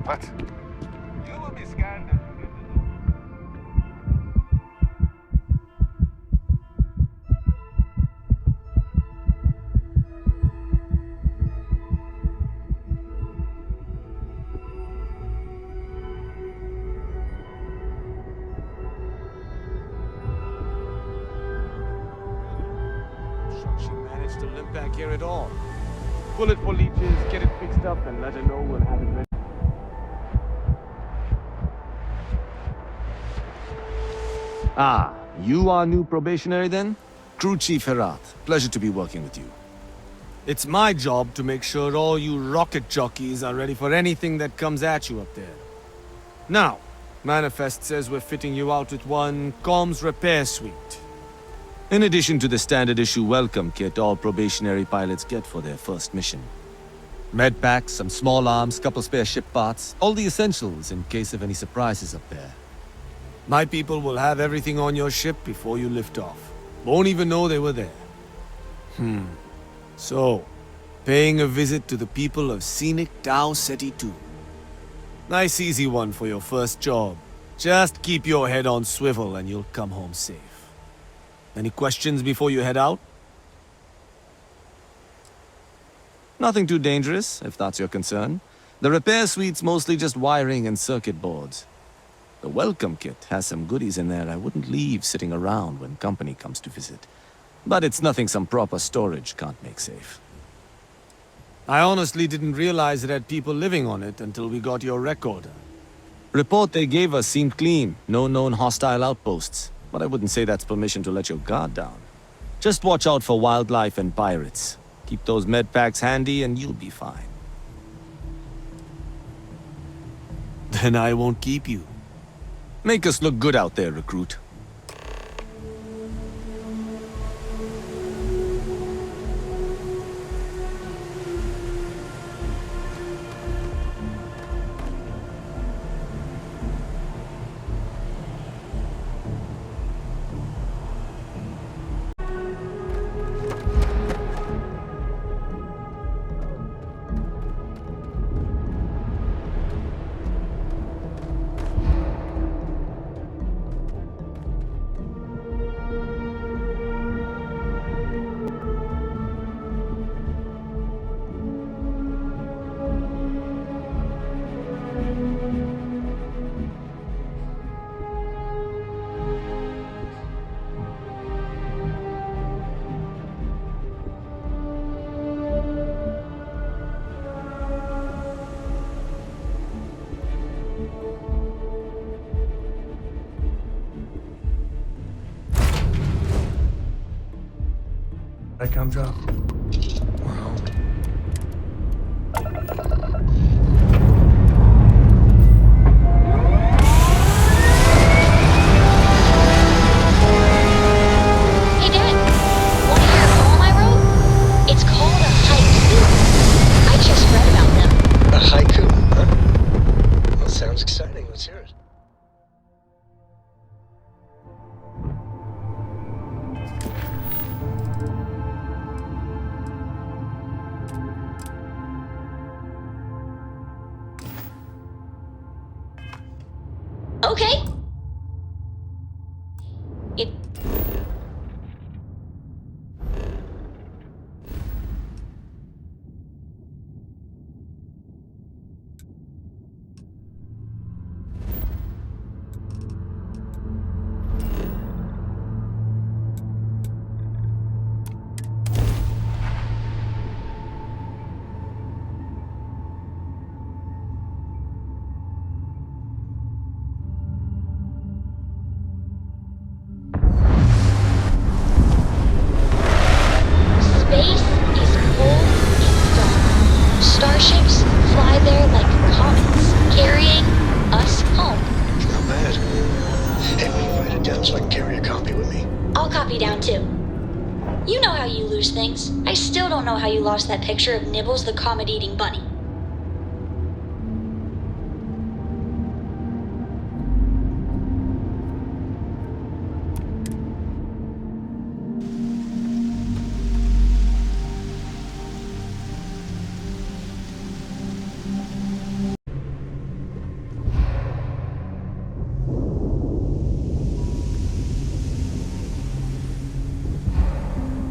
What? You will be scanned. She managed to limp back here at all. Pull it for leeches, get it fixed up, and let her know we'll have it ready. Ah, you are new probationary then? Crew Chief Herat, pleasure to be working with you. It's my job to make sure all you rocket jockeys are ready for anything that comes at you up there. Now, Manifest says we're fitting you out with one comms repair suite. In addition to the standard issue welcome kit all probationary pilots get for their first mission. Med packs, some small arms, couple spare ship parts, all the essentials in case of any surprises up there. My people will have everything on your ship before you lift off. Won't even know they were there. So, paying a visit to the people of scenic Tau Ceti 2. Nice easy one for your first job. Just keep your head on swivel and you'll come home safe. Any questions before you head out? Nothing too dangerous, if that's your concern. The repair suite's mostly just wiring and circuit boards. The welcome kit has some goodies in there I wouldn't leave sitting around when company comes to visit. But it's nothing some proper storage can't make safe. I honestly didn't realize it had people living on it until we got your recorder. Report they gave us seemed clean, no known hostile outposts. But I wouldn't say that's permission to let your guard down. Just watch out for wildlife and pirates. Keep those med packs handy and you'll be fine. Then I won't keep you. Make us look good out there, recruit. That comes up. Wow. Hey Dad, wanna hear a poem I wrote? It's called a haiku. I just read about them. A haiku, huh? Well, sounds exciting. Let's hear it. Okay. It... Space is cold and dark. Starships fly there like comets, carrying us home. Not bad. Hey, will you write it down so I can carry a copy with me? I'll copy down too. You know how you lose things. I still don't know how you lost that picture of Nibbles the comet-eating bunny.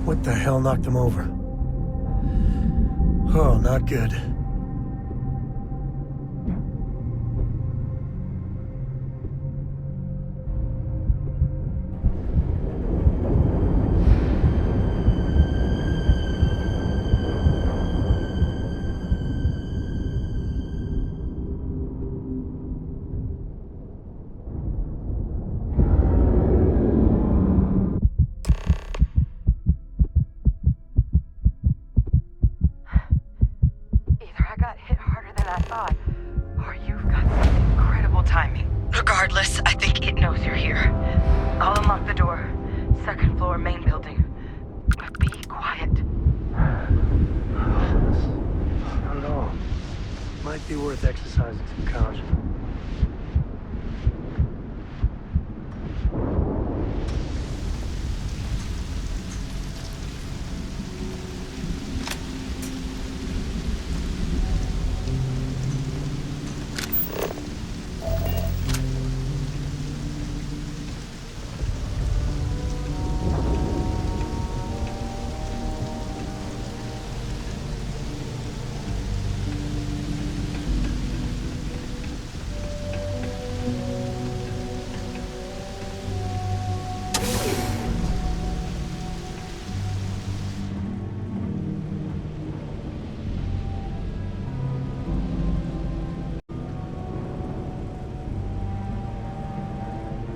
What the hell knocked him over? Oh, not good. Either I got hit harder than I thought, or you've got some incredible timing. Regardless, I think it knows you're here. I'll unlock the door. Second floor, main building. But be quiet. I don't know. Might be worth exercising some caution.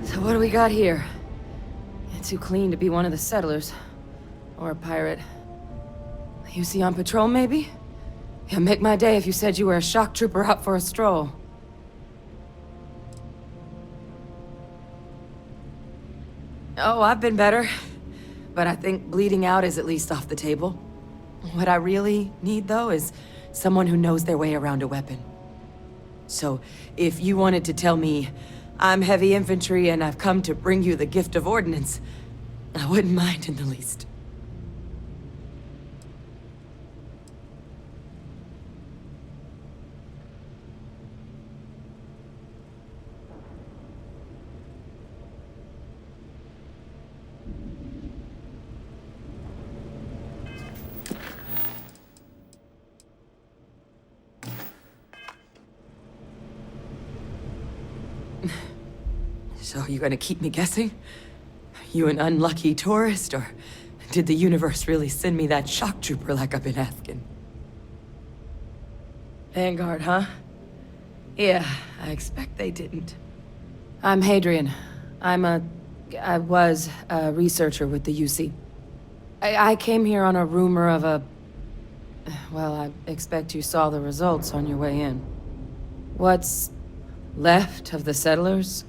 So what do we got here? You're too clean to be one of the settlers. Or a pirate. You see on patrol, maybe? It'd make my day if you said you were a shock trooper out for a stroll. Oh, I've been better. But I think bleeding out is at least off the table. What I really need, though, is someone who knows their way around a weapon. So, if you wanted to tell me, I'm heavy infantry and I've come to bring you the gift of ordnance, I wouldn't mind in the least. So you gonna keep me guessing? You an unlucky tourist, or did the universe really send me that shock trooper like I've been asking? Vanguard, huh? Yeah, I expect they didn't. I'm Hadrian. I was a researcher with the UC. I came here on a rumor of a... Well, I expect you saw the results on your way in. What's left of the settlers?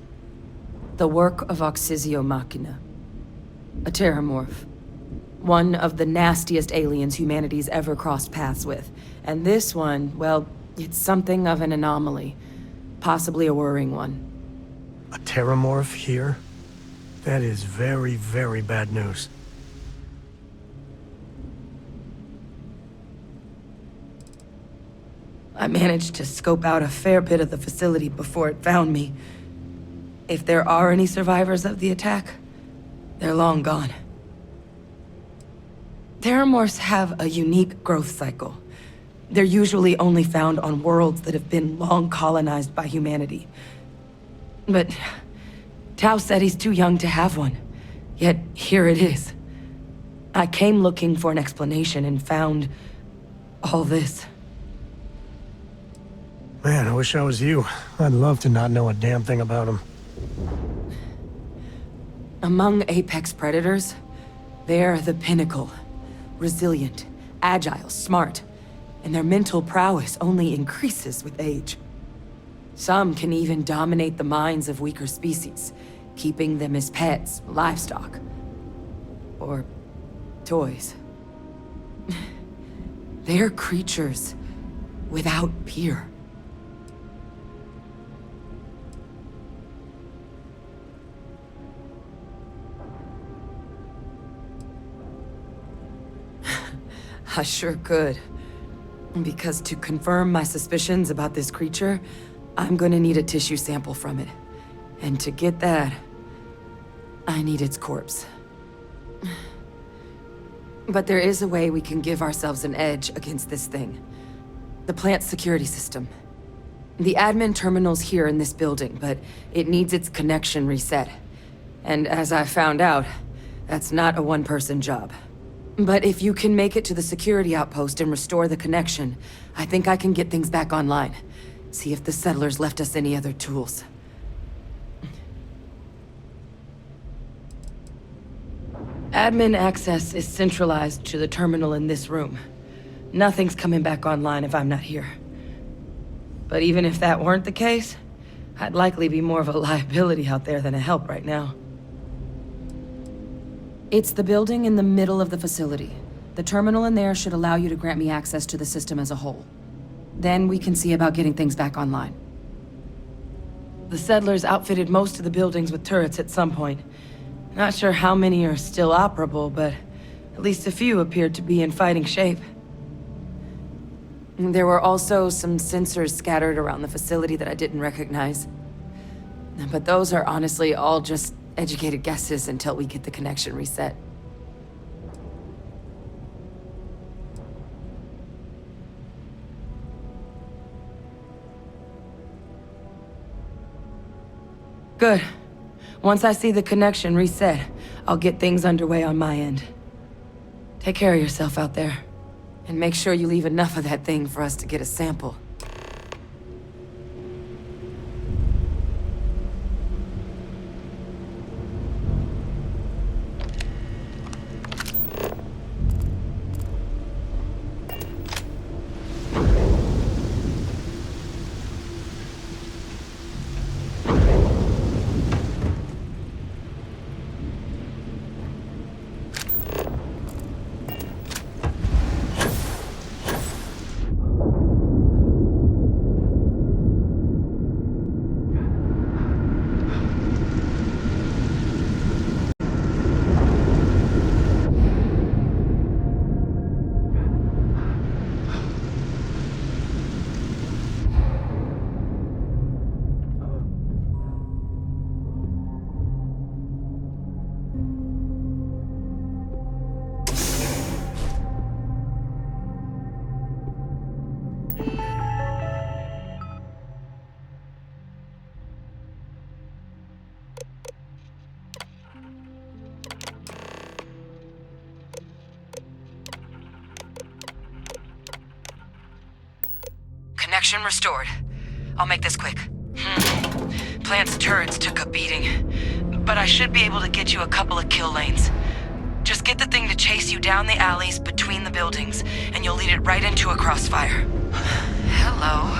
The work of Oxysio Machina. A Terrormorph. One of the nastiest aliens humanity's ever crossed paths with. And this one, well, it's something of an anomaly. Possibly a worrying one. A Terrormorph here? That is very, very bad news. I managed to scope out a fair bit of the facility before it found me. If there are any survivors of the attack, they're long gone. Terrormorphs have a unique growth cycle. They're usually only found on worlds that have been long colonized by humanity. But Tau Ceti's too young to have one. Yet here it is. I came looking for an explanation and found all this. Man, I wish I was you. I'd love to not know a damn thing about him. Among apex predators, they're the pinnacle. Resilient, agile, smart, and their mental prowess only increases with age. Some can even dominate the minds of weaker species, keeping them as pets, livestock, or toys. They're creatures without peer. I sure could. Because to confirm my suspicions about this creature, I'm gonna need a tissue sample from it. And to get that, I need its corpse. But there is a way we can give ourselves an edge against this thing. The plant's security system. The admin terminal's here in this building, but it needs its connection reset. And as I found out, that's not a one-person job. But if you can make it to the security outpost and restore the connection, I think I can get things back online. See if the settlers left us any other tools. Admin access is centralized to the terminal in this room. Nothing's coming back online if I'm not here. But even if that weren't the case, I'd likely be more of a liability out there than a help right now. It's the building in the middle of the facility. The terminal in there should allow you to grant me access to the system as a whole. Then we can see about getting things back online. The settlers outfitted most of the buildings with turrets at some point. Not sure how many are still operable, but at least a few appeared to be in fighting shape. There were also some sensors scattered around the facility that I didn't recognize. But those are honestly all just educated guesses until we get the connection reset. Good. Once I see the connection reset, I'll get things underway on my end. Take care of yourself out there. And make sure you leave enough of that thing for us to get a sample. Connection restored. I'll make this quick. Plant's turrets took a beating, but I should be able to get you a couple of kill lanes. Just get the thing to chase you down the alleys between the buildings, and you'll lead it right into a crossfire. Hello.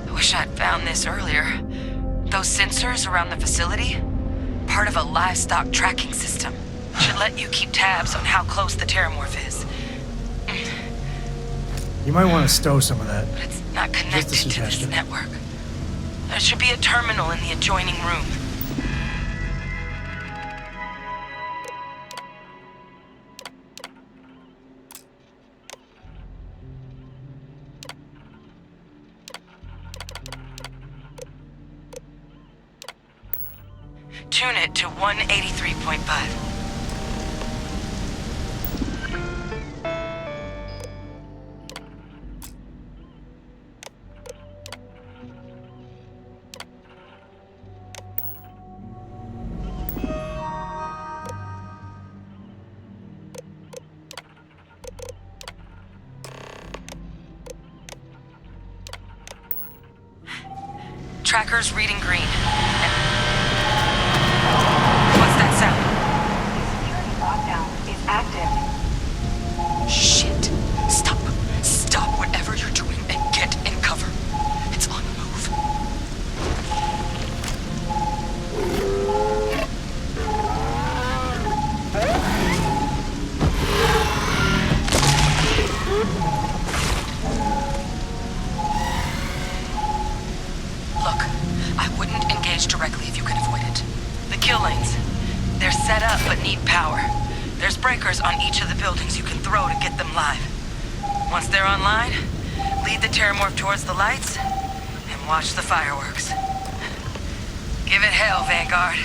I wish I'd found this earlier. Those sensors around the facility? Part of a livestock tracking system. Should let you keep tabs on how close the Terrormorph is. You might want to stow some of that. But it's not Just a connected to this suggestion. network. There should be a terminal in the adjoining room. Tune it to 183.5. Tracker's reading green. What's that sound? Security lockdown is active. Shit. Stop. Stop whatever you're doing and get in cover. It's on the move. Look, I wouldn't engage directly if you can avoid it. The kill lanes. They're set up but need power. There's breakers on each of the buildings you can throw to get them live. Once they're online, lead the Terrormorph towards the lights and watch the fireworks. Give it hell, Vanguard.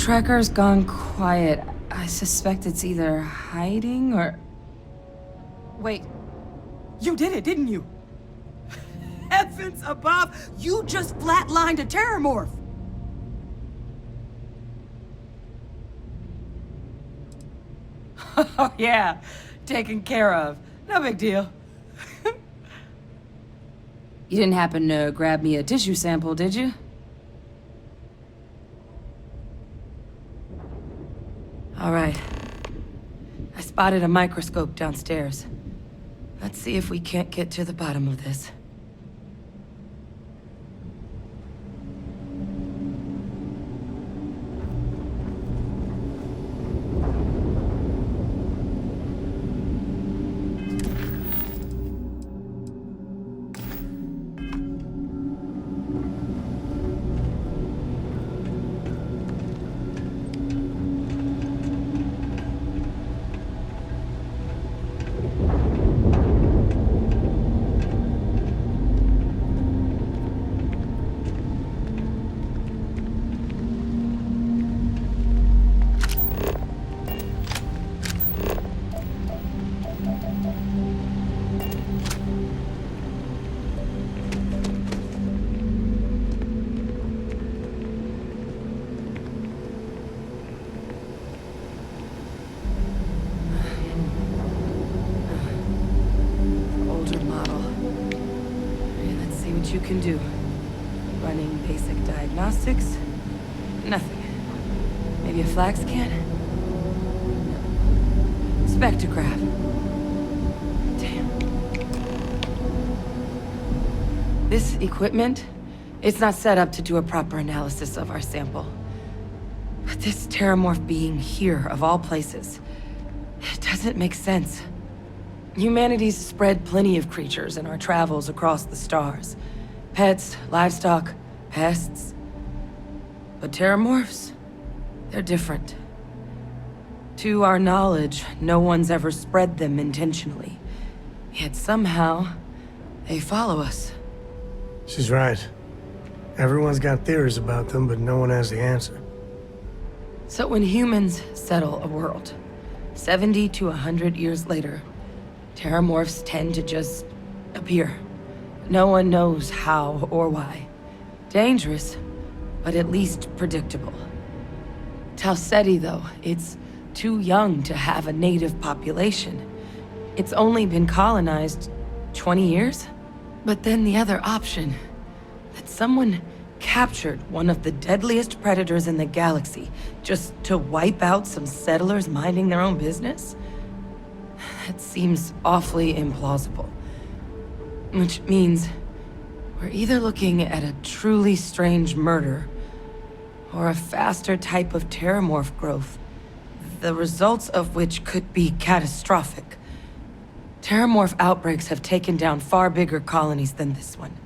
Trekker's gone quiet. I suspect it's either hiding or... Wait. You did it, didn't you? Heavens above! You just flatlined a Terrormorph! Oh, yeah. Taken care of. No big deal. You didn't happen to grab me a tissue sample, did you? All right. I spotted a microscope downstairs. Let's see if we can't get to the bottom of this. You can do. Running basic diagnostics? Nothing. Maybe a flag scan? No. Spectrograph. Damn. This equipment, it's not set up to do a proper analysis of our sample. But this Terrormorph being here, of all places, it doesn't make sense. Humanity's spread plenty of creatures in our travels across the stars. Pets, livestock, pests. But Terrormorphs, they're different. To our knowledge, no one's ever spread them intentionally. Yet somehow, they follow us. She's right. Everyone's got theories about them, but no one has the answer. So when humans settle a world, 70 to 100 years later, Terrormorphs tend to just appear. No one knows how or why. Dangerous, but at least predictable. Ceti, though, it's too young to have a native population. It's only been colonized 20 years? But then the other option, that someone captured one of the deadliest predators in the galaxy just to wipe out some settlers minding their own business? That seems awfully implausible. Which means we're either looking at a truly strange murder or a faster type of Terrormorph growth, the results of which could be catastrophic. Terrormorph outbreaks have taken down far bigger colonies than this one.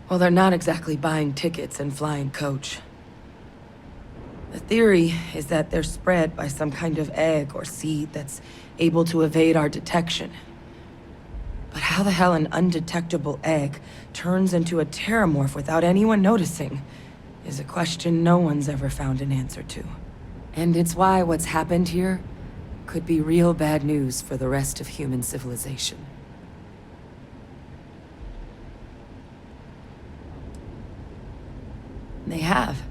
Well, they're not exactly buying tickets and flying coach. The theory is that they're spread by some kind of egg or seed that's able to evade our detection. But how the hell an undetectable egg turns into a Terrormorph without anyone noticing is a question no one's ever found an answer to. And it's why what's happened here could be real bad news for the rest of human civilization. They have.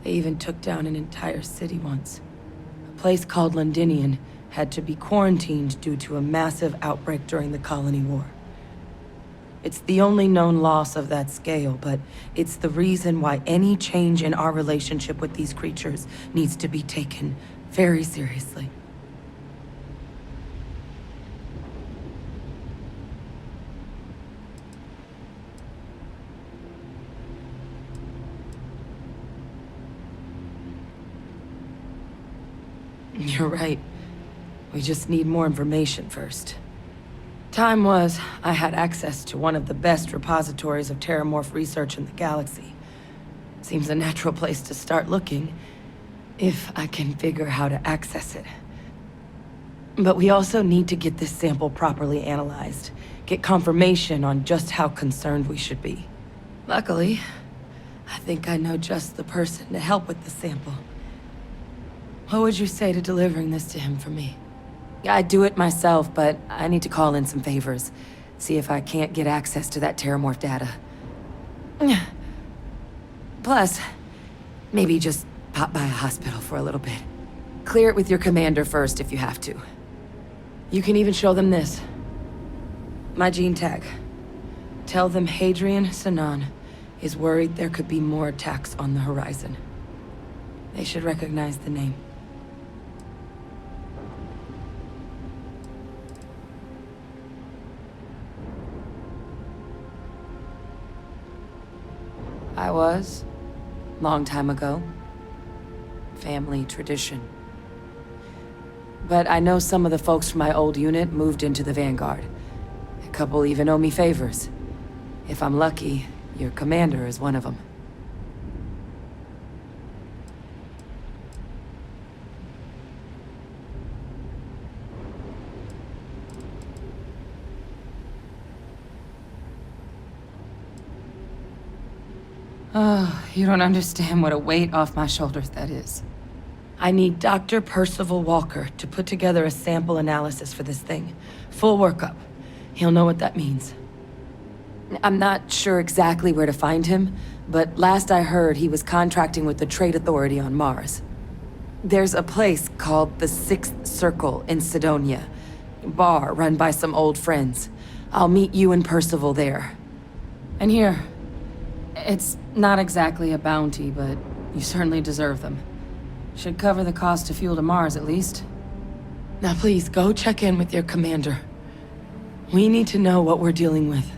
They even took down an entire city once. A place called Londinian had to be quarantined due to a massive outbreak during the Colony War. It's the only known loss of that scale, but it's the reason why any change in our relationship with these creatures needs to be taken very seriously. You're right. We just need more information first. Time was, I had access to one of the best repositories of Terrormorph research in the galaxy. Seems a natural place to start looking, if I can figure how to access it. But we also need to get this sample properly analyzed, get confirmation on just how concerned we should be. Luckily, I think I know just the person to help with the sample. What would you say to delivering this to him for me? I'd do it myself, but I need to call in some favors. See if I can't get access to that Terrormorph data. Plus, maybe just pop by a hospital for a little bit. Clear it with your commander first if you have to. You can even show them this. My gene tag. Tell them Hadrian Sanan is worried there could be more attacks on the horizon. They should recognize the name. I was. Long time ago. Family tradition. But I know some of the folks from my old unit moved into the Vanguard. A couple even owe me favors. If I'm lucky, your commander is one of them. Oh, you don't understand what a weight off my shoulders that is. I need Dr. Percival Walker to put together a sample analysis for this thing. Full workup. He'll know what that means. I'm not sure exactly where to find him, but last I heard he was contracting with the Trade Authority on Mars. There's a place called the Sixth Circle in Sidonia. Bar run by some old friends. I'll meet you and Percival there. And here. It's not exactly a bounty, but you certainly deserve them. Should cover the cost to fuel to Mars, at least. Now please, go check in with your commander. We need to know what we're dealing with.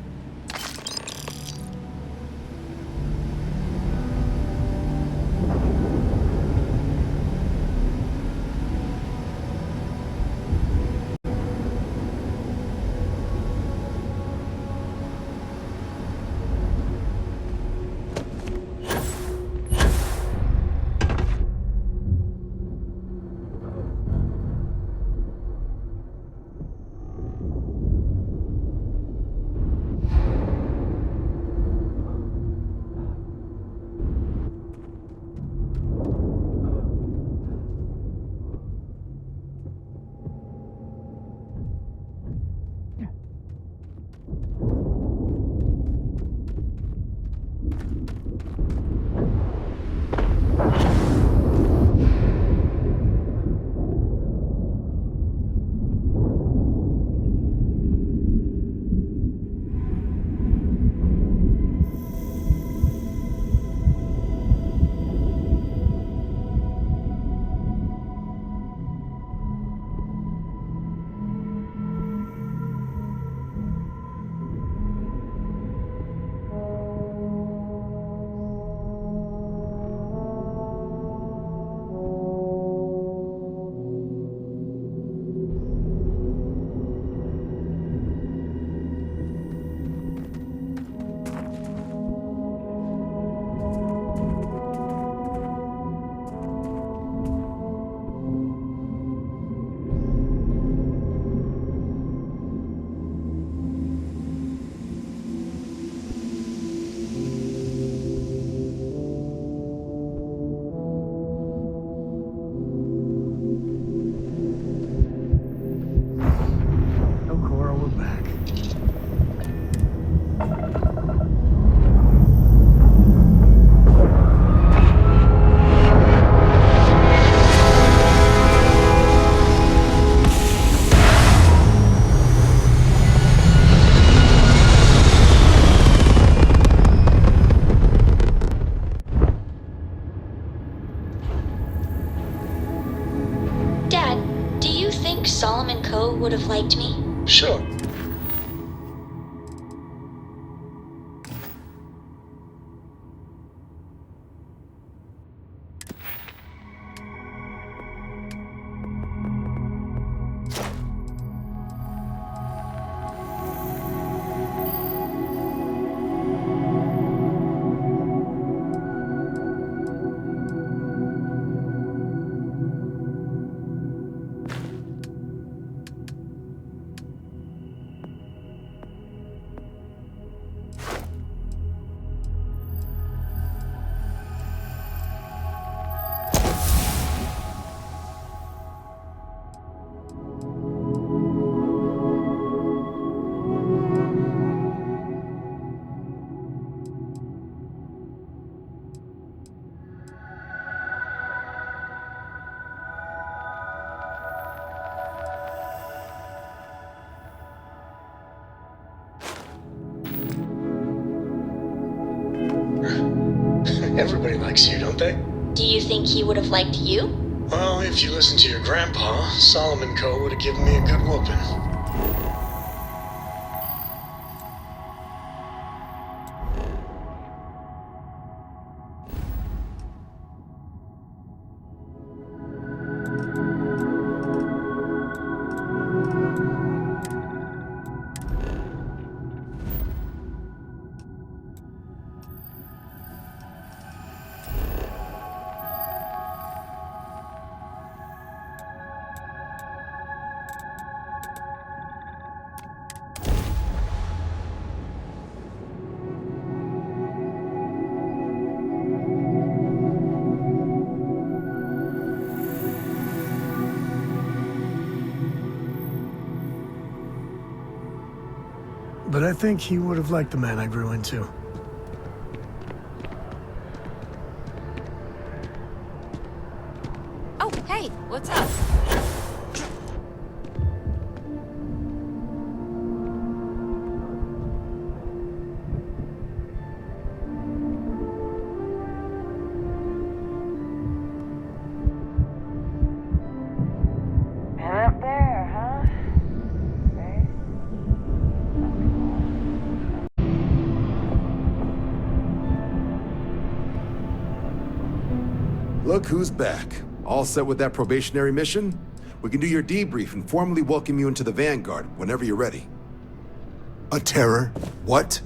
Solomon Co. would have liked me? Sure. Everybody likes you, don't they? Do you think he would have liked you? Well, if you listen to your grandpa, Solomon Co. would have given me a good whooping. But I think he would have liked the man I grew into. Oh, hey, what's up? And up there, huh? Look who's back. All set with that probationary mission? We can do your debrief and formally welcome you into the Vanguard whenever you're ready. A terror? What?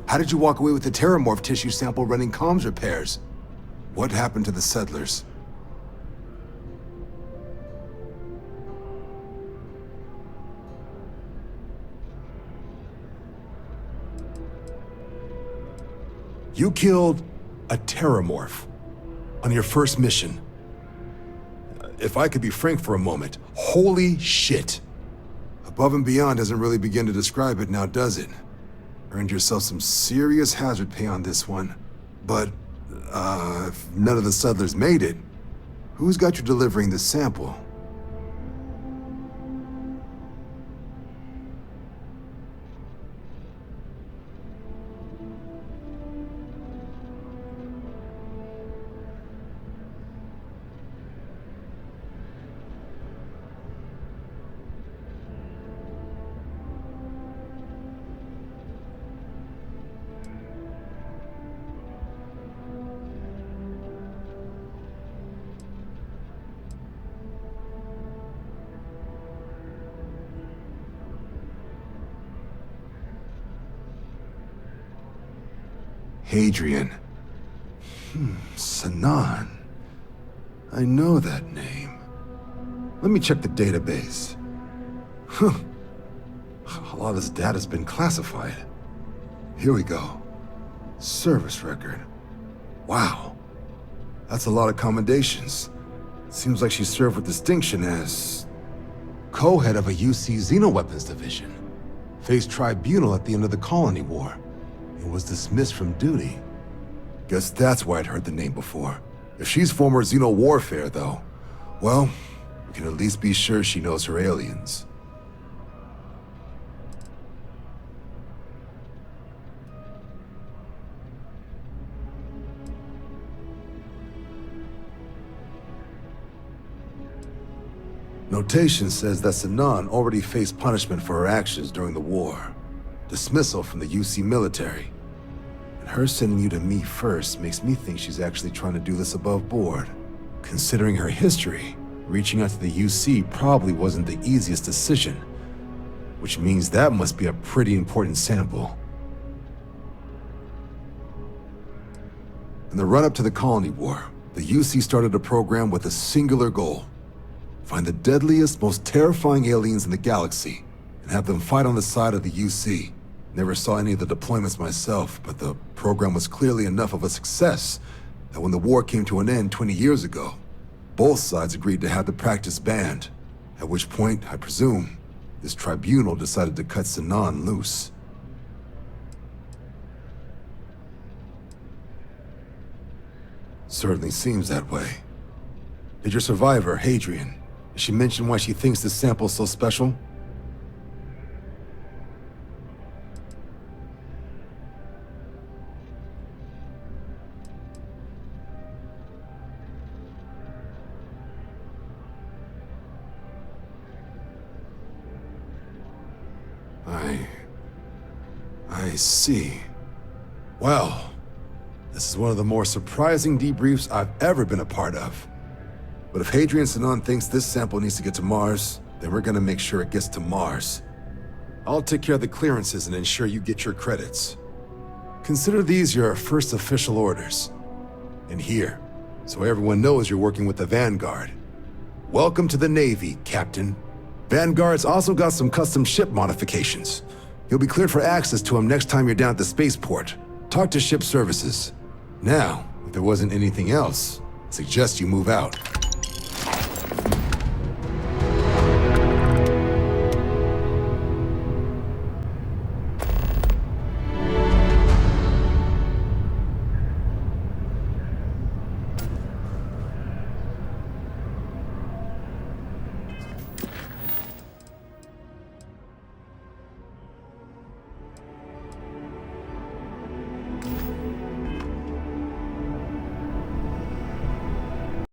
How did you walk away with the Terrormorph tissue sample running comms repairs? What happened to the settlers? You killed a Terrormorph on your first mission. If I could be frank for a moment, holy shit. Above and beyond doesn't really begin to describe it now, does it? Earned yourself some serious hazard pay on this one. But, if none of the settlers made it, who's got you delivering the sample? Hadrian. Sanan. I know that name. Let me check the database. Huh. A lot of this data's been classified. Here we go. Service record. Wow. That's a lot of commendations. Seems like she served with distinction as co-head of a UC Xenoweapons division. Faced tribunal at the end of the Colony War. And was dismissed from duty. Guess that's why I'd heard the name before. If she's former Xeno warfare, though, well, we can at least be sure she knows her aliens. Notation says that Sinan already faced punishment for her actions during the war. Dismissal from the UC military. And her sending you to me first makes me think she's actually trying to do this above board. Considering her history, reaching out to the UC probably wasn't the easiest decision. Which means that must be a pretty important sample. In the run-up to the Colony War, the UC started a program with a singular goal. Find the deadliest, most terrifying aliens in the galaxy, and have them fight on the side of the UC. Never saw any of the deployments myself, but the program was clearly enough of a success that when the war came to an end 20 years ago, both sides agreed to have the practice banned, at which point, I presume, this tribunal decided to cut Sinan loose. Certainly seems that way. Did your survivor, Hadrian, did she mention why she thinks this sample's so special? I see. Well, this is one of the more surprising debriefs I've ever been a part of. But if Hadrian Sinan thinks this sample needs to get to Mars, then we're gonna make sure it gets to Mars. I'll take care of the clearances and ensure you get your credits. Consider these your first official orders. And here, so everyone knows you're working with the Vanguard. Welcome to the Navy, Captain. Vanguard's also got some custom ship modifications. You'll be cleared for access to them next time you're down at the spaceport. Talk to ship services. Now, if there wasn't anything else, I suggest you move out.